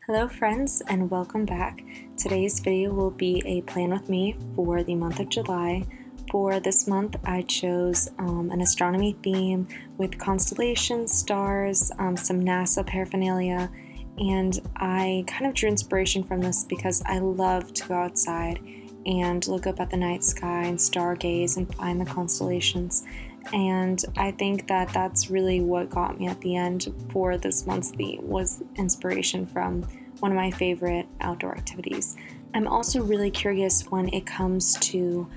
Hello friends and welcome back. Today's video will be a plan with me for the month of July. For this month I chose an astronomy theme with constellations, stars, some NASA paraphernalia, and I kind of drew inspiration from this because I love to go outside and look up at the night sky and stargaze and find the constellations. And I think that that's really what got me at the end for this month's theme, was inspiration from one of my favorite outdoor activities. I'm also really curious when it comes to,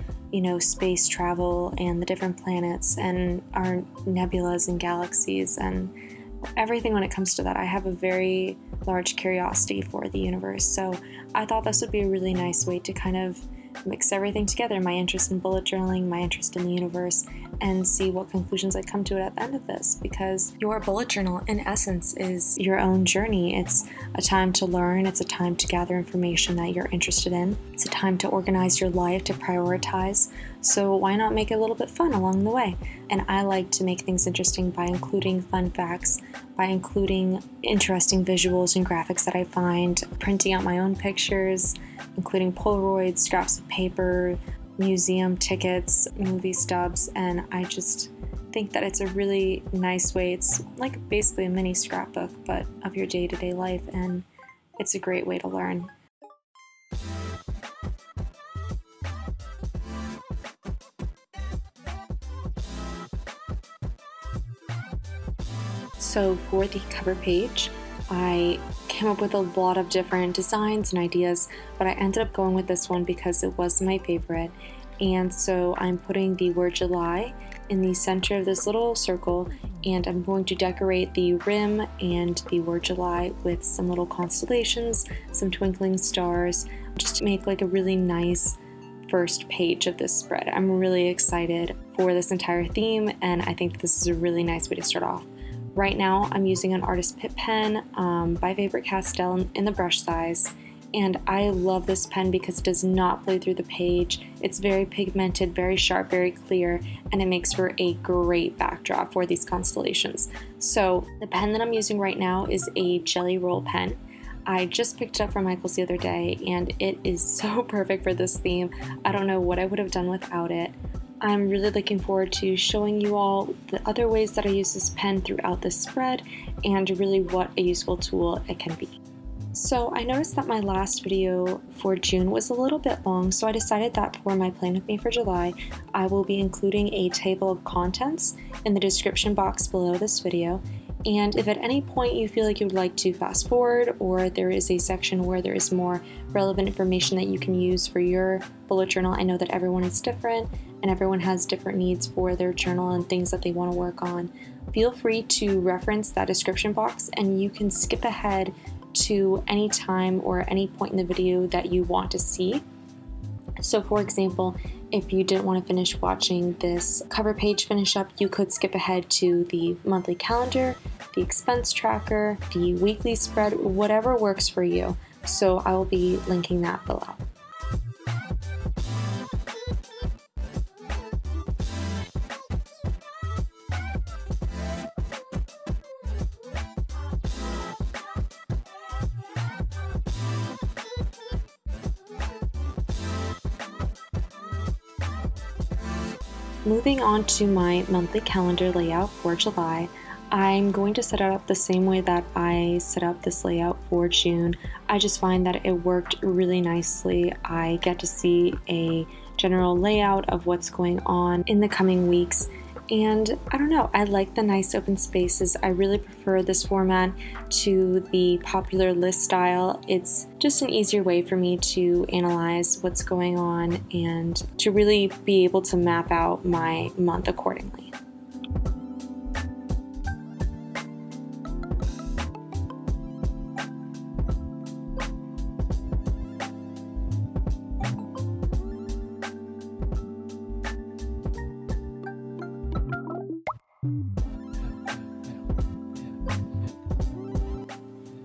space travel and the different planets and our nebulas and galaxies and everything when it comes to that. I have a very large curiosity for the universe, so I thought this would be a really nice way to kind of mix everything together, my interest in bullet journaling, my interest in the universe, and see what conclusions I come to at the end of this, because your bullet journal in essence is your own journey. It's a time to learn, it's a time to gather information that you're interested in, it's a time to organize your life, to prioritize, so why not make it a little bit fun along the way? And I like to make things interesting by including fun facts, by including interesting visuals and graphics that I find, printing out my own pictures, including Polaroids, scraps of paper, museum tickets, movie stubs, and I just think that it's a really nice way. It's like basically a mini scrapbook, but of your day-to-day life, and it's a great way to learn. So for the cover page, I came up with a lot of different designs and ideas, but I ended up going with this one because it was my favorite. And so I'm putting the word July in the center of this little circle, and I'm going to decorate the rim and the word July with some little constellations, some twinkling stars, just to make like a really nice first page of this spread. I'm really excited for this entire theme, and I think this is a really nice way to start off. Right now I'm using an artist Pitt pen by Faber Castell in the brush size, and I love this pen because it does not play through the page. It's very pigmented, very sharp, very clear, and it makes for a great backdrop for these constellations. So the pen that I'm using right now is a GellyRoll Pen. I just picked it up from Michael's the other day, and it is so perfect for this theme. I don't know what I would have done without it. I'm really looking forward to showing you all the other ways that I use this pen throughout this spread and really what a useful tool it can be. So I noticed that my last video for June was a little bit long, so I decided that for my plan with me for July, I will be including a table of contents in the description box below this video. And if at any point you feel like you would like to fast forward, or there is a section where there is more relevant information that you can use for your bullet journal, I know that everyone is different and everyone has different needs for their journal and things that they want to work on. Feel free to reference that description box, and you can skip ahead to any time or any point in the video that you want to see. So for example, if you didn't want to finish watching this cover page finish up, you could skip ahead to the monthly calendar, the expense tracker, the weekly spread, whatever works for you. So I will be linking that below. Moving on to my monthly calendar layout for July, I'm going to set it up the same way that I set up this layout for June. I just find that it worked really nicely. I get to see a general layout of what's going on in the coming weeks. And I don't know, I like the nice open spaces. I really prefer this format to the popular list style. It's just an easier way for me to analyze what's going on and to really be able to map out my month accordingly.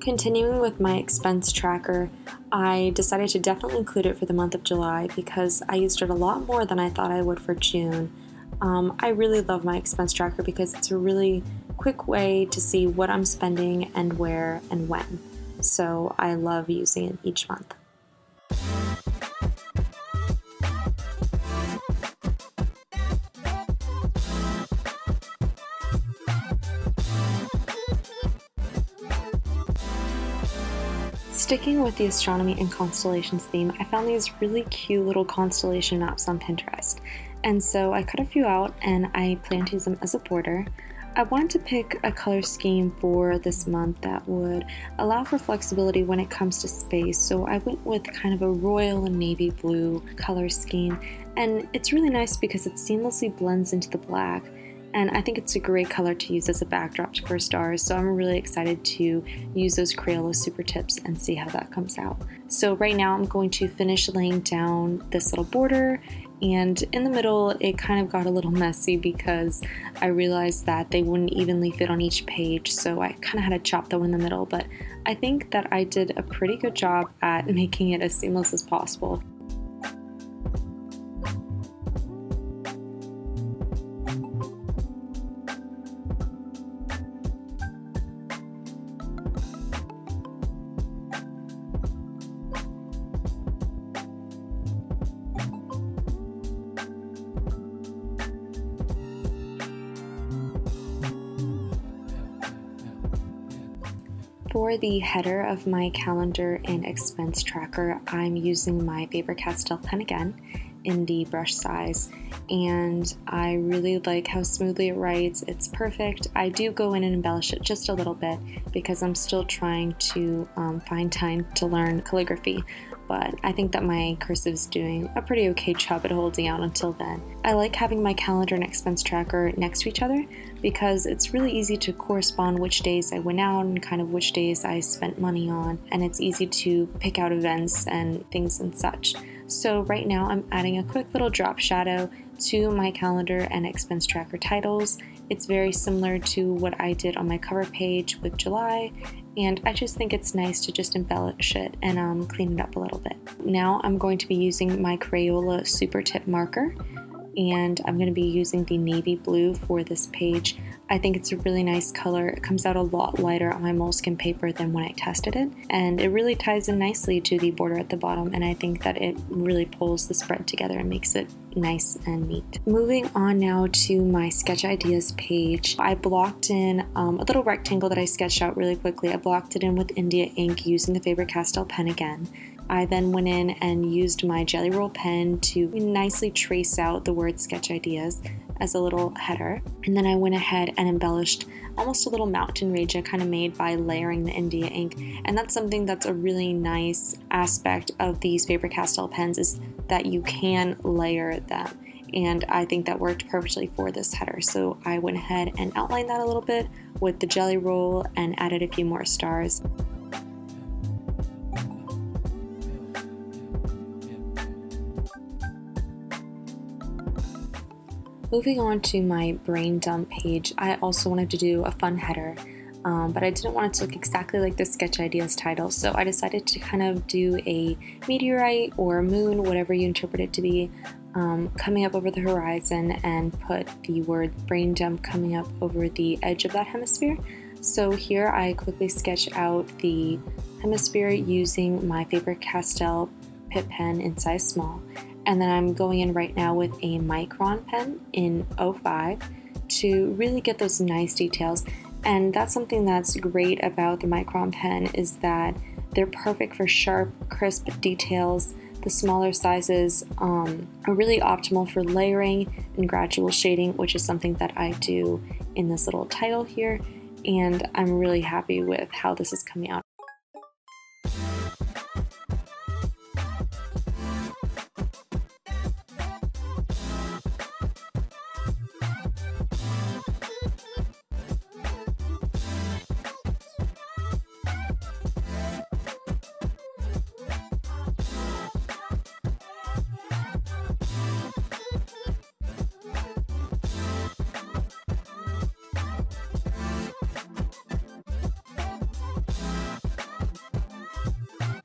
Continuing with my expense tracker, I decided to definitely include it for the month of July because I used it a lot more than I thought I would for June. I really love my expense tracker because it's a really quick way to see what I'm spending and where and when. so I love using it each month. Sticking with the astronomy and constellations theme, I found these really cute little constellation maps on Pinterest. And so I cut a few out and I plan to use them as a border. I wanted to pick a color scheme for this month that would allow for flexibility when it comes to space, so I went with kind of a royal and navy blue color scheme, and it's really nice because it seamlessly blends into the black, and I think it's a great color to use as a backdrop for stars, so I'm really excited to use those Crayola super tips and see how that comes out. So right now I'm going to finish laying down this little border, and in the middle it kind of got a little messy because I realized that they wouldn't evenly fit on each page, so I kind of had to chop them in the middle, but I think that I did a pretty good job at making it as seamless as possible. For the header of my calendar and expense tracker, I'm using my Faber Castell pen again in the brush size, and I really like how smoothly it writes. It's perfect. I do go in and embellish it just a little bit because I'm still trying to find time to learn calligraphy, but I think that my cursive is doing a pretty okay job at holding out until then. I like having my calendar and expense tracker next to each other because it's really easy to correspond which days I went out and kind of which days I spent money on, and it's easy to pick out events and things and such. So right now I'm adding a quick little drop shadow to my calendar and expense tracker titles. It's very similar to what I did on my cover page with July, and I just think it's nice to just embellish it and clean it up a little bit. Now I'm going to be using my Crayola super tip marker, and I'm going to be using the navy blue for this page. I think it's a really nice color. It comes out a lot lighter on my Moleskine paper than when I tested it, and it really ties in nicely to the border at the bottom, and I think that it really pulls the spread together and makes it nice and neat. Moving on now to my sketch ideas page, I blocked in a little rectangle that I sketched out really quickly. I blocked it in with India ink using the Faber Castell pen again. I then went in and used my GellyRoll Pen to nicely trace out the word sketch ideas as a little header. And then I went ahead and embellished almost a little mountain range I kind of made by layering the India ink. And that's something that's a really nice aspect of these Faber Castell pens, is that you can layer them. And I think that worked perfectly for this header. So I went ahead and outlined that a little bit with the GellyRoll and added a few more stars. Moving on to my brain dump page, I also wanted to do a fun header, but I didn't want it to look exactly like the sketch ideas title, so I decided to kind of do a meteorite or a moon, whatever you interpret it to be, coming up over the horizon, and put the word brain dump coming up over the edge of that hemisphere. So here I quickly sketch out the hemisphere using my Faber Castell Pitt pen in size small. And then I'm going in right now with a Micron pen in 05 to really get those nice details. And that's something that's great about the Micron pen, is that they're perfect for sharp, crisp details. The smaller sizes are really optimal for layering and gradual shading, which is something that I do in this little title here. And I'm really happy with how this is coming out.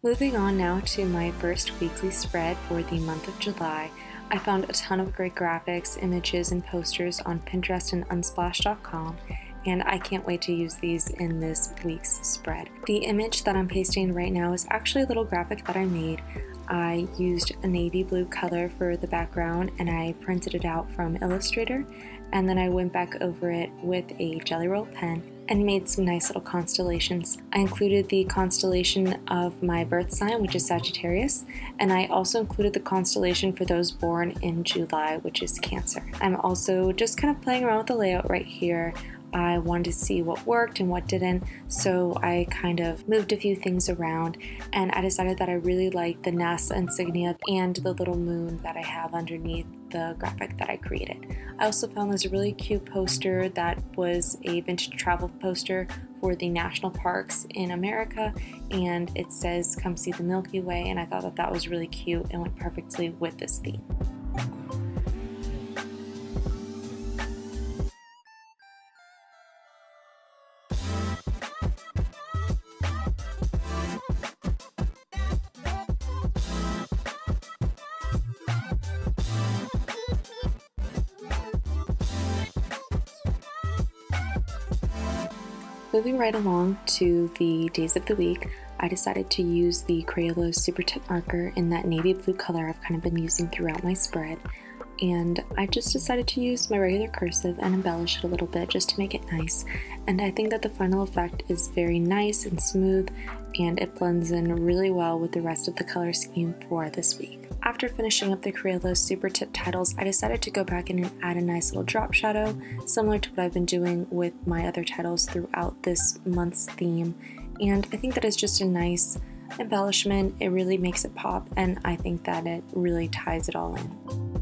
Moving on now to my first weekly spread for the month of July, I found a ton of great graphics, images, and posters on Pinterest and Unsplash.com, and I can't wait to use these in this week's spread. The image that I'm pasting right now is actually a little graphic that I made. I used a navy blue color for the background and I printed it out from Illustrator, and then I went back over it with a GellyRoll pen and made some nice little constellations. I included the constellation of my birth sign, which is Sagittarius, and I also included the constellation for those born in July, which is Cancer. I'm also just kind of playing around with the layout right here. I wanted to see what worked and what didn't, so I kind of moved a few things around, and I decided that I really liked the NASA insignia and the little moon that I have underneath the graphic that I created. I also found this really cute poster that was a vintage travel poster for the national parks in America, and it says "Come see the Milky Way," and I thought that that was really cute and went perfectly with this theme. Moving right along to the days of the week, I decided to use the Crayola Super Tip marker in that navy blue color I've kind of been using throughout my spread, and I just decided to use my regular cursive and embellish it a little bit just to make it nice, and I think that the final effect is very nice and smooth, and it blends in really well with the rest of the color scheme for this week. After finishing up the Crayola Super Tip titles, I decided to go back in and add a nice little drop shadow, similar to what I've been doing with my other titles throughout this month's theme, and I think that is just a nice embellishment. It really makes it pop, and I think that it really ties it all in.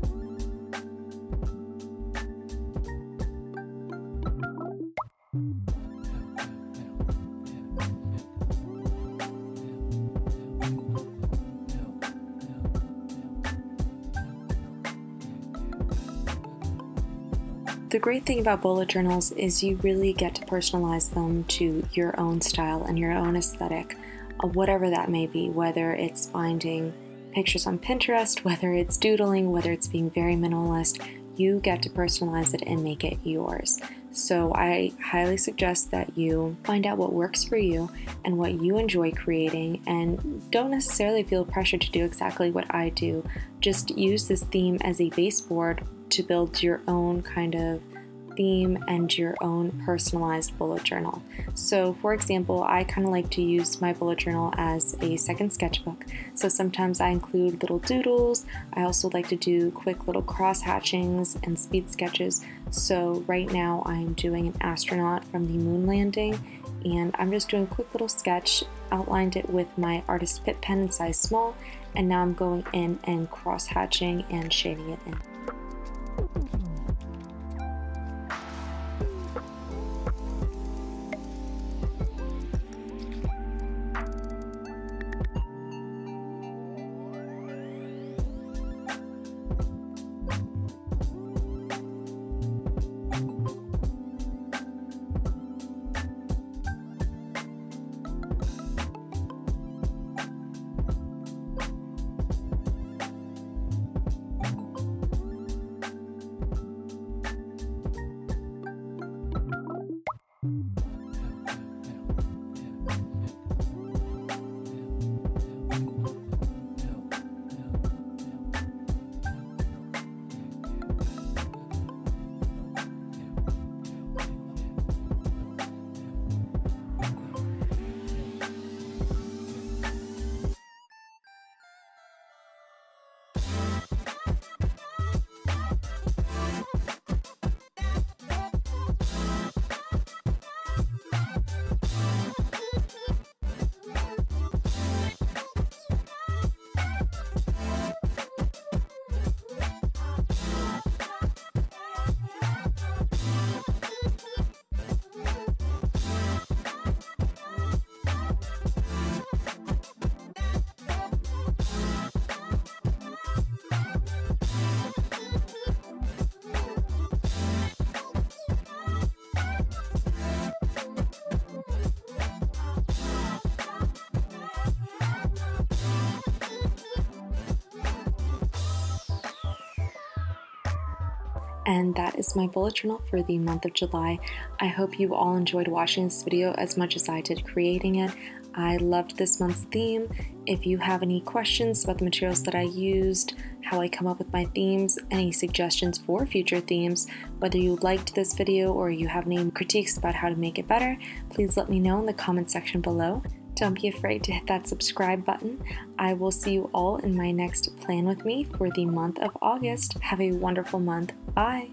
The great thing about bullet journals is you really get to personalize them to your own style and your own aesthetic, whatever that may be, whether it's finding pictures on Pinterest, whether it's doodling, whether it's being very minimalist, you get to personalize it and make it yours. So I highly suggest that you find out what works for you and what you enjoy creating, and don't necessarily feel pressured to do exactly what I do. Just use this theme as a baseboard to build your own kind of theme and your own personalized bullet journal. So for example, I kind of like to use my bullet journal as a second sketchbook. So sometimes I include little doodles. I also like to do quick little cross hatchings and speed sketches. So right now I'm doing an astronaut from the moon landing, and I'm just doing a quick little sketch, outlined it with my artist Pitt pen in size small, and now I'm going in and cross hatching and shading it in. And that is my bullet journal for the month of July. I hope you all enjoyed watching this video as much as I did creating it. I loved this month's theme. If you have any questions about the materials that I used, how I come up with my themes, any suggestions for future themes, whether you liked this video or you have any critiques about how to make it better, please let me know in the comment section below. Don't be afraid to hit that subscribe button. I will see you all in my next plan with me for the month of August. Have a wonderful month. Bye!